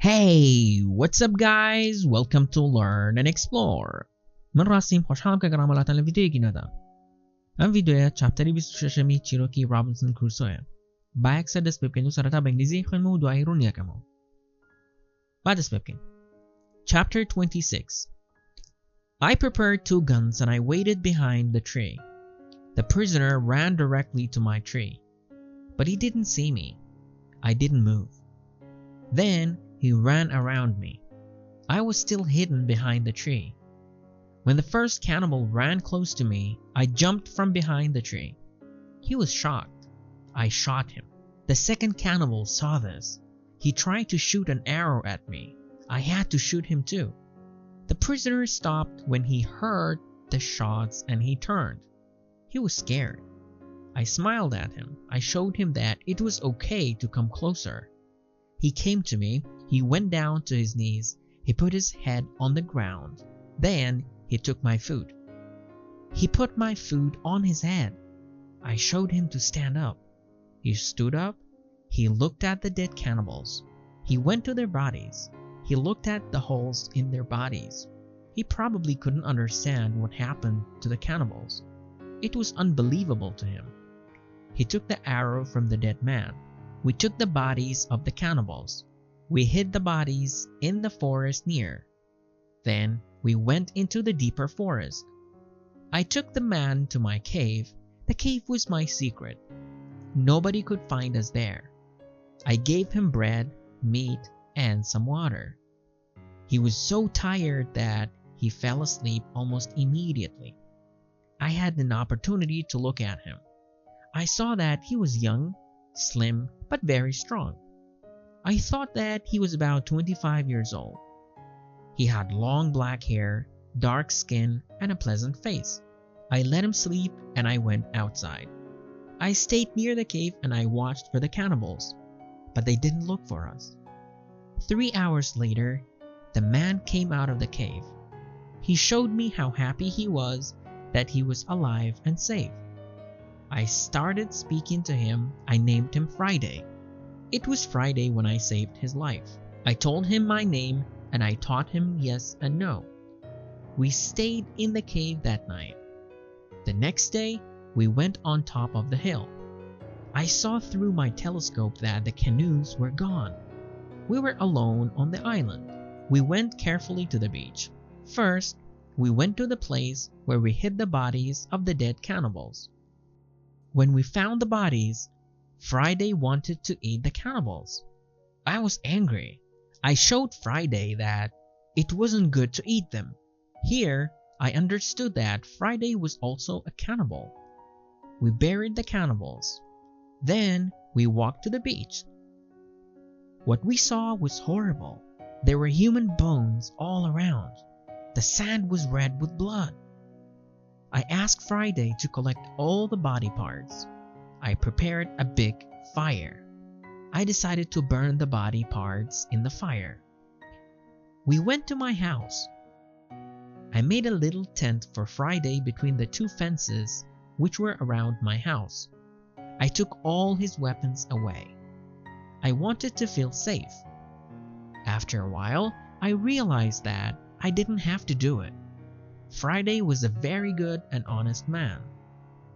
Hey, what's up guys? Welcome to Learn and Explore. من راسیم خوشحالم که گرامالاتان لویدیویی ندم. ام ویدیوی چپتری 26 چیروکی رابینسون کروسوه. با اکثر دست بکنیم سرتا به انگلیزی خونم و دعایی رو نیاکمو. بعد دست بکنیم. Chapter 26. I prepared 2 guns and I waited behind the tree. The prisoner ran directly to my tree, but he didn't see me. I didn't move. Then he ran around me. I was still hidden behind the tree. When the first cannibal ran close to me, I jumped from behind the tree. He was shocked. I shot him. The second cannibal saw this. He tried to shoot an arrow at me. I had to shoot him too. The prisoner stopped when he heard the shots and he turned. He was scared. I smiled at him. I showed him that it was okay to come closer. He came to me. He went down to his knees. He put his head on the ground. Then he took my food. He put my food on his head. I showed him to stand up. He stood up. He looked at the dead cannibals. He went to their bodies. He looked at the holes in their bodies. He probably couldn't understand what happened to the cannibals. It was unbelievable to him. He took the arrow from the dead man. We took the bodies of the cannibals. We hid the bodies in the forest near. Then we went into the deeper forest. I took the man to my cave. The cave was my secret. Nobody could find us there. I gave him bread, meat, and some water. He was so tired that he fell asleep almost immediately. I had an opportunity to look at him. I saw that he was young, slim, but very strong. I thought that he was about 25 years old. He had long black hair, dark skin, and a pleasant face. I let him sleep and I went outside. I stayed near the cave and I watched for the cannibals, but they didn't look for us. 3 hours later, the man came out of the cave. He showed me how happy he was that he was alive and safe. I started speaking to him. I named him Friday. It was Friday when I saved his life. I told him my name and I taught him yes and no. We stayed in the cave that night. The next day, we went on top of the hill. I saw through my telescope that the canoes were gone. We were alone on the island. We went carefully to the beach. First, we went to the place where we hid the bodies of the dead cannibals. When we found the bodies, Friday wanted to eat the cannibals. I was angry. I showed Friday that it wasn't good to eat them. Here, I understood that Friday was also a cannibal. We buried the cannibals. Then, we walked to the beach. What we saw was horrible. There were human bones all around. The sand was red with blood. I asked Friday to collect all the body parts. I prepared a big fire. I decided to burn the body parts in the fire. We went to my house. I made a little tent for Friday between the 2 fences which were around my house. I took all his weapons away. I wanted to feel safe. After a while, I realized that I didn't have to do it. Friday was a very good and honest man.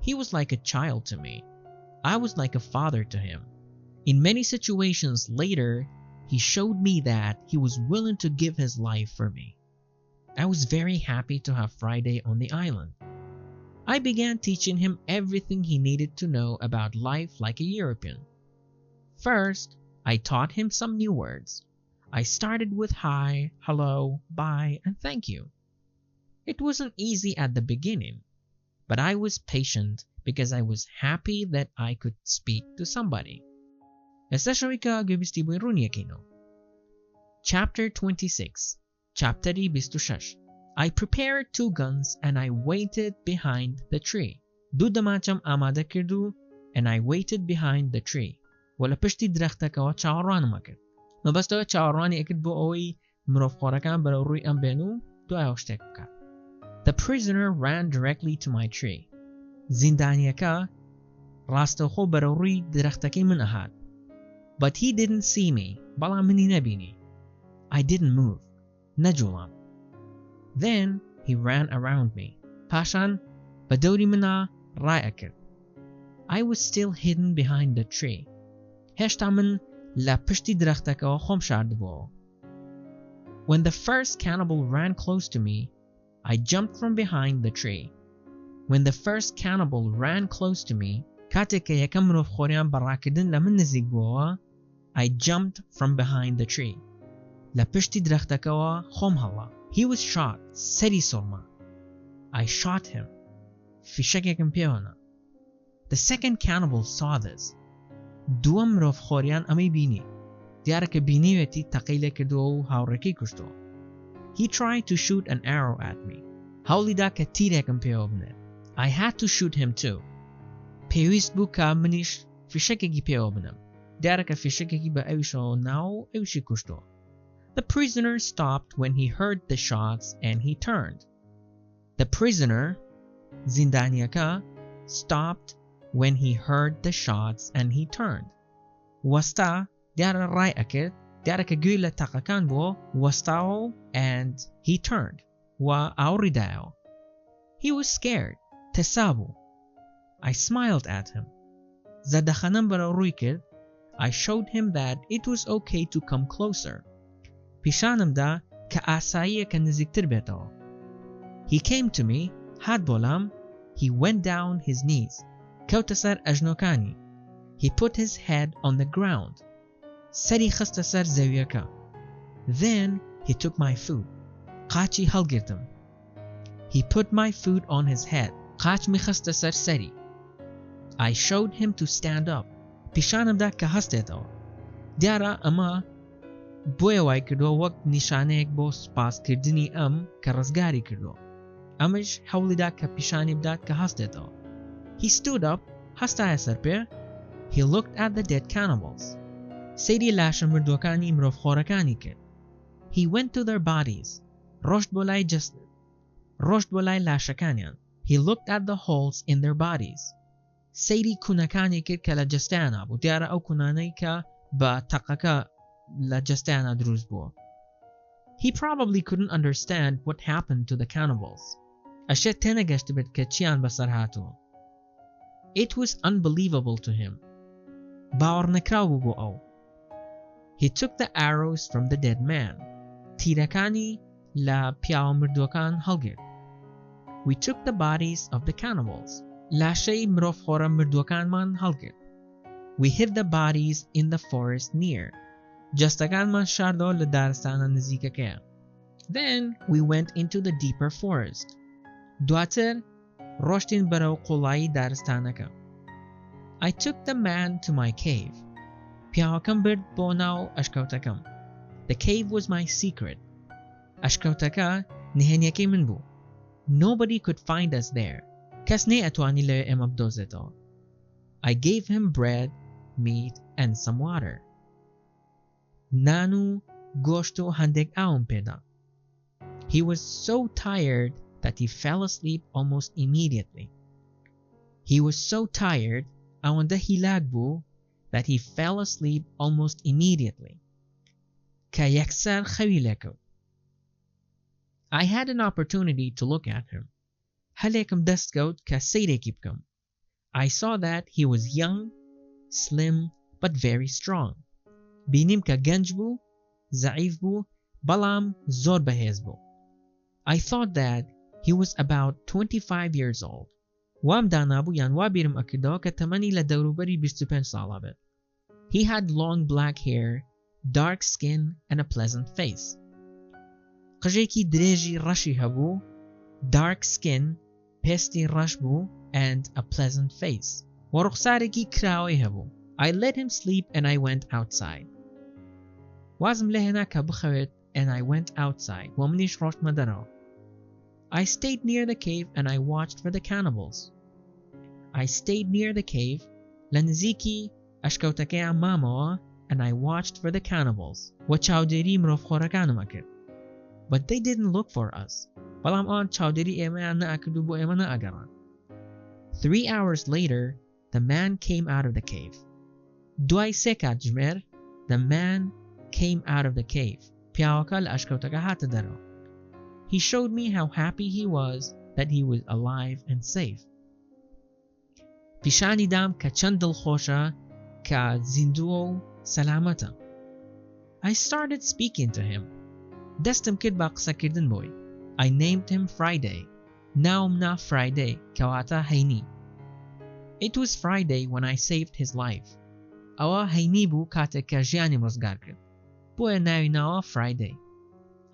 He was like a child to me. I was like a father to him. In many situations later, he showed me that he was willing to give his life for me. I was very happy to have Friday on the island. I began teaching him everything he needed to know about life like a European. First, I taught him some new words. I started with hi, hello, bye, and thank you. It wasn't easy at the beginning, but I was patient because I was happy that I could speak to somebody. Chapter 26. Chapter 26. I prepared 2 guns and I waited behind the tree. دو دماچم آماده کردو and I waited behind the tree. ولا پشتی درختکەوە چاوەڕوانم کرد. مەبەستەوە چاوەڕوانی ئەکرد بۆ ئەوەی مرۆڤخۆرەکان بەرەو ڕووی ئەم بێن و دوایەوە شتێک بکات. The prisoner ran directly to my tree. زیندانیەکە ڕاستەوخۆ بەرەو ڕووی درەختەکەی من ئەهات. But he didn't see me. بەڵام منی نەبینی. I didn't move. نەجوڵام. Then he ran around me. پاشان بە دەوری منە ڕایەکرد. I was still hidden behind the tree. هێشتا من لە پشتی درەختەکەوە خۆم شاردبووە. When the first cannibal ran close to me, I jumped from behind the tree. When the first cannibal ran close to me, کاتێک کە یەکەم مرۆڤخۆریان بەڕاکردن لە من نزیک بووەوە, I jumped from behind the tree. لە پشتی درەختەکەوە خۆم هەڵا. He was shot. سەری سۆڵما. I shot him. فیشەکێکم پێوەنا. The second cannibal saw this. دووەم مرۆڤخۆریان ئەمەی بینی. دیارەکە بینیوێتی تەقەی لێ کردووە و هاوڕێکەی کوشتووە. He tried to shoot an arrow at me. هەوڵیدا کە تیرێکم پێوە بنێت. I had to shoot him too. پێویست بوو کە منیش فیشەکێکی پێوە بنم. دیارەکە فیشەکێکی بە ئەویشەوە ناو ئەویشی کوشتووە. The prisoner stopped when he heard the shots and he turned. The prisoner, زیندانیەکە, stopped when he heard the shots and he turned. وەستا دیارە ڕای ئەکرد, دیارەکە گوێی لە تەقەکان بووە, وەستاوە and he turned. و ئاوڕیدایەوە. He was scared. تەسا بوو. I smiled at him. زەردەخەنەم بەرەو ڕووی کرد. I showed him that it was okay to come closer. پیشانمدا کە ئاساییە کە نزیکتر بێتەوە. He came to me. هات بۆلام. He went down his knees. کەوتە سەر ئەژنۆکانی. He put his head on the ground. سەری خستە سەر زەویەکە. Then he took my food. قاچی هەڵگرتم. He put my food on his head. قاچمی خستە سەر سەری. I showed him to stand up. پیشانمدا کە هەستێتەوە. دیارە ئەمە بۆیە وای کردووە وەک نیشانەیەک بۆ سوپاسکردنی ئەم کە ڕزگاری کردووە. ئەمەش هەوڵیدا کە پیشانی بدات کە هەستێتەوە. He stood up. هەستایە سەر پێ. He looked at the dead cannibals. سەیری لاشە مردووەکانی مرۆڤخۆرەکانی کرد. He went to their bodies. ڕۆشت بۆ لای لاشەکانیان. He looked at the holes in their bodies. سەیری کوونەکانی کرد کە لە جەستەیانە بوو. دیارە ئەو کوونانەی کە بە تەقەکە لە جەستەیانە دروست بووە. He probably couldn't understand what happened to the cannibals. ئەشێت تێنەگەشت بێت کە چیان بەسەر هاتووە. It was unbelievable to him. باوەڕ نەکراو بوو بۆ ئەو. He took the arrows from the dead man. تیرەکانی لە پیاوە مردووەکان هەڵگرت. We took the bodies of the cannibals. لاشەی مرۆڤخۆرە مردووەکانمان هەڵگرت. We hid the bodies in the forest near. جەستەکانمان شاردەوە لە دارستانە نزیکەکەیە. Then we went into the deeper forest. دواتر ڕۆشتین بەرەو قوڵایی دارستانەکە. I took the man to my cave. پیاوەکەم برد بۆ ناو ئەشکەوتەکەم. The cave was my secret. ئەشکەوتەکە نهێنیەکەی من بوو. Nobody could find us there. کەس نەی ئەتوانی لەوێ ئێمە بدۆزێتەوە. I gave him bread, meat and some water. نان و گۆشت و هەندێک ئاوم پێدا. He was so tired that he fell asleep almost immediately. He was so tired ئەوەندە هیلاک بوو that he fell asleep almost immediately. کە یەکسەر خەوی لێکەوت. I had an opportunity to look at him. هەلێکم دەست کەوت کە سەیرێکی بکەم. I saw that he was young, slim, but very strong. بینیم کە گەنج بوو, زەعیف بوو, بەڵام زۆر بەهێز بوو. I thought that he was about 25 years old. وام دانابوو یان وا بیرم ئەکردەوە کە تەمەنی لە دەوروبەری 25 ساڵە بێت. He had long black hair, dark skin and a pleasant face. قژێکی درێژی ڕەشی هەبوو, dark skin, پێستی ڕەش بوو, and a pleasant face. و ڕوخسارێکی کراوەی هەبوو. I let him sleep and I went outside. وازم لێ هێنا کە بخەوێت and I went outside. و منیش ڕۆشتمە دەرەوە. I stayed near the cave and I watched for the cannibals. I stayed near the cave. لە نزیکی ئەشکەوتەکەیان مامەوە and I watched for the cannibals. و چاودێری مرۆڤخۆرەکانم ئەکرد. But they didn't look for us. بەڵام ئەوان چاودێری ئێمەیان نەئەکرد و بۆ ئێمە نەئەگەڕان. 3 hours later, the man came out of the cave. دوای 3 کات ژمێر, the man came out of the cave. پیاوەکە لە ئەشکەوتەکە هاتە دەرەوە. He showed me how happy he was that he was alive and safe. پیشانی دام کە چەند دڵخۆشە کە زیندووە و سەلامەتە. I started speaking to him. دەستم کرد بە قسەکردن بۆی. I named him Friday. ناوم نا Friday کەواتە هەینی. It was Friday when I saved his life. ئەوە هەینی بوو کاتێک کە ژیانی ڕزگار کرد. بۆیە ناوی ناوە Friday.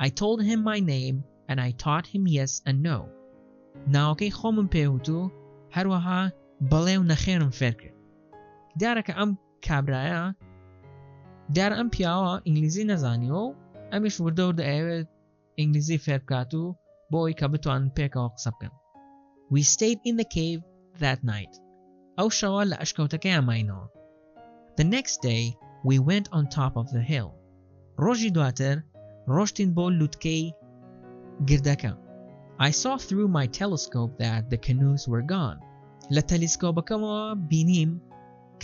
I told him my name and I taught him yes and no. ناوەکەی خۆمم پێوتو هەروەها بەڵێ و نەخێرم فێر کرد. دیارە کە ئەم کابرایە دیارە ئەم پیاوە ئینگلیزی نەزانیوە و ئەمیش وردە وردە ئەوێت ئینگلیزی فێر بکات و بۆی کە بتوانن پێکەوە قسە بکەن. We stayed in the cave that night. ئەو شەوە لە ئەشکەوتەکەیان ماینەوە. The next day we went on top of the hill. ڕۆژی دواتر ڕۆشتین بۆ لووتکەی گردەکە. I saw through my telescope that the canoes were gone. لە تەلیسکۆپەکەمەوە بینیم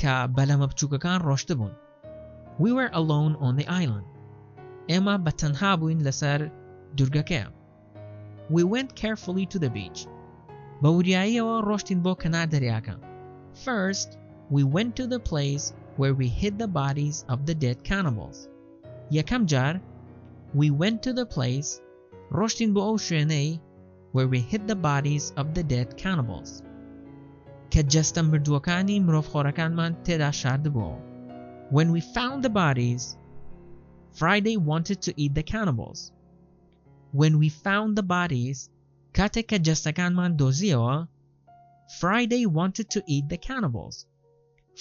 کە بەلەمە بچووکەکان ڕۆشتە بوون. We were alone on the island. ئێمە بەتەنها بووین لەسەر دورگەکەیە. We went carefully to the beach. بە وریاییەوە ڕۆشتین بۆ کەنار دەریاکە. First, we went to the place where we hid the bodies of the dead cannibals. یەکەم جار we went to the place ڕۆشتین بۆ ئەو شوێنەی where we hid the bodies of the dead cannibals. کە جەستە مردووەکانی مرۆڤخۆرەکانمان تێدا شاردبووە. When we found the bodies, Friday wanted to eat the cannibals. When we found the bodies, کاتێک کە جەستەکانمان دۆزیەوە, Friday wanted to eat the cannibals.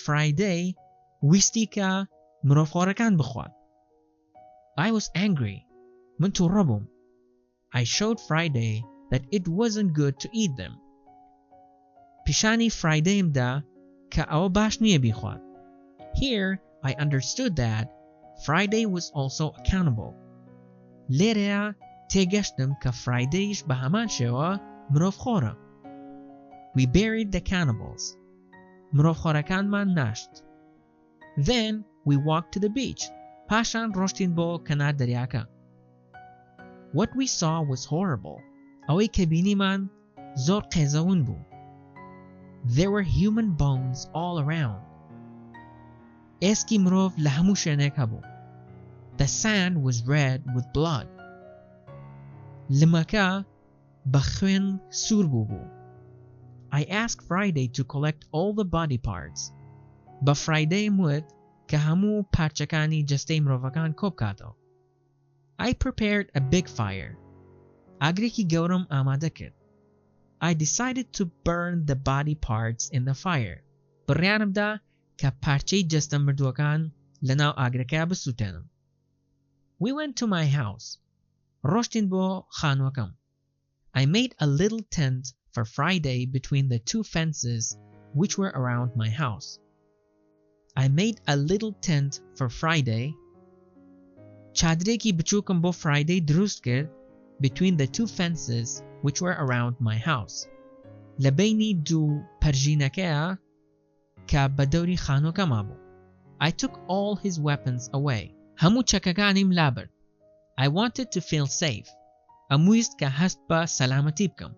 Friday ویستی کە مرۆڤخۆرەکان بخوات. I was angry. من تووڕە بووم. I showed Friday that it wasn't good to eat them. پیشانی فرایدەیمدا کە ئەوە باش نییە بیخوات. Here I understood that Friday was also a cannibal. لێرەیە تێگەشتم کە فرایدەیش بە هەمان شێوە مرۆڤخۆرە. We buried the cannibals. مرۆڤخۆرەکانمان ناشت. Then we walked to the beach. پاشان ڕۆشتین بۆ کەنار دەریاکە. What we saw was horrible. ئەوەی کە بینیمان زۆر قێزەون بوو. There were human bones all around. ئێسکی مرۆڤ لە هەموو شوێنێک هەبوو. The sand was red with blood. لمەکە بە خوێن سوور بوو. I asked Friday to collect all the body parts. بە فرایدەیم وت کە هەموو پارچەکانی جەستەی مرۆڤەکان کۆبکاتەوە. I prepared a big fire. ئاگرێکی گەورەم ئامادە کرد. I decided to burn the body parts in the fire. بڕیارمدا کە پارچەی جەستە مردووەکان لەناو ئاگرەکە بسووتێنم. We went to my house. ڕۆشتین بۆ خانووەکەم. I made a little tent for Friday between the two fences which were around my house. I made a little tent for Friday. چادرێکی بچووکم بۆ Friday دروست کرد between the two fences which were around my house. لە بینی دوو پەرژینەکەیە کە بە دەوری خانووەکەما بوو. I took all his weapons away. هەموو چەکەکانیم لابرد. I wanted to feel safe. ئەمویست کە هەست بە سەلامەتی بکەم.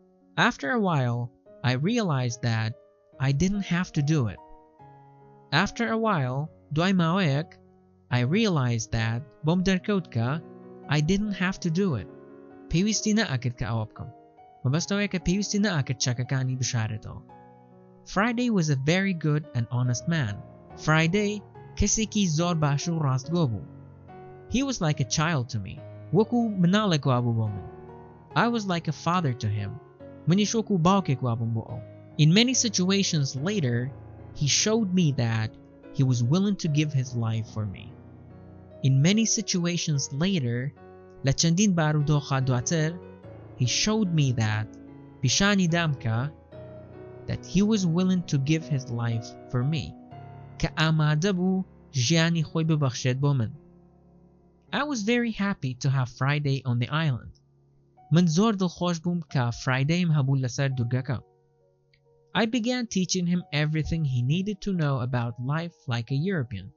After a while, I realized that I didn't have to do it. After a while, دوای ماوەیەک, I realized that بۆم دەرکەوت کە I didn't have to do it. پێویستی نەئەکرد کە ئەوە بکەم. مەبەستەوەیە کە پێویستی نەئەکرد چەکەکانی بشارێتەوە. Friday was a very good and honest man. Friday کەسێکی زۆر باش و ڕاستگۆ بوو. He was like a child to me. وەکو مناڵێک وابوو بۆ من. I was like a father to him. منیش وەکو باوکێک وابووم بۆ ئەو. In many situations later, he showed me that he was willing to give his life for me. In many situations later, لە چەندین بارودۆخە دواتر, he showed me that پیشانی دام کە that he was willing to give his life for me. کە ئامادە بوو ژیانی خۆی ببەخشێت بۆ من. I was very happy to have Friday on the island. من زۆر دڵخۆش بووم کە فرایدەیم هەبوو لەسەر دورگەکە. I began teaching him everything he needed to know about life like a European.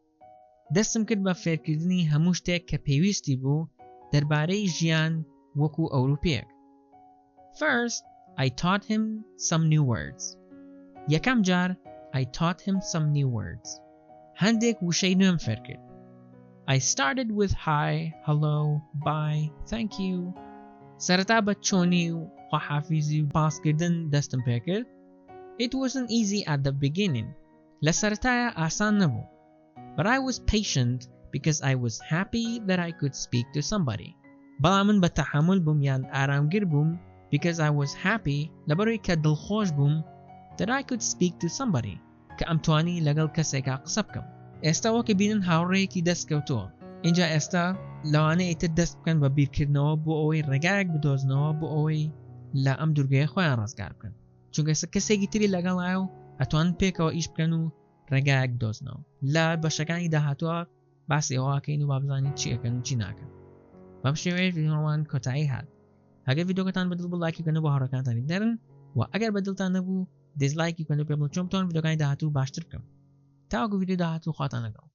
دەستم کرد بە فێرکردنی هەموو شتێک کە پێویستی بوو دەربارەی ژیان وەکو ئەوروپیەک. First, I taught him some new words. یەکەم جار I taught him some new words. هەندێک وشەی نوێم فێر کرد. I started with hi, hello, bye, thank you. سەرەتا بە چۆنی و خواحافیزی و پاسکردن دەستم پێ کرد. It wasn't easy at the beginning. لە سەرەتایە ئاسان نەبوو. But I was patient because I was happy that I could speak to somebody. بەڵام من بە تەحمل بووم یان ئارامگر بووم because I was happy لەبەرەوەی کە دڵخۆش بووم that I could speak to somebody کە ئەمتوانی لەگەڵ کەسێکا قسە بکەم. ئێستا وەکە بینن هاوڕێیەکی دەستکەوتووە. اینجا ئێستا لەوانەیە ئیتر دەست بکەن بە بیرکردنەوە بۆ ئەوەی ڕێگایەک بدۆزنەوە بۆ ئەوەی لە ئەم دوورگەیە خۆیان ڕزگار بکەن. چونکە کەسێکی تری لەگەڵایە و ئەتوانن پێکەوە ئیش بکەن و ڕێگایەک بدۆزنەوە. لە بەشەکانی داهاتووە باسی ئەوەکەین و با بزانین چی ئەکەن و چی ناکەن. بەم شێوەیە ڤیدیۆمان کۆتایی هات. ئەگەر ڤیدیۆکەتان بەدڵ بوو لایکی بکەن و بە هاوڕێکانتانی بنێرن و ئەگەر بەدڵتان نەبوو دیزلایکی بکەن و پێ بڵێن چۆن بتوانم ڤیدیۆکانی داهاتوو باشتر بکەم. تاوەکو ڤیدیۆ داهاتوو خواتان لەگەڵ.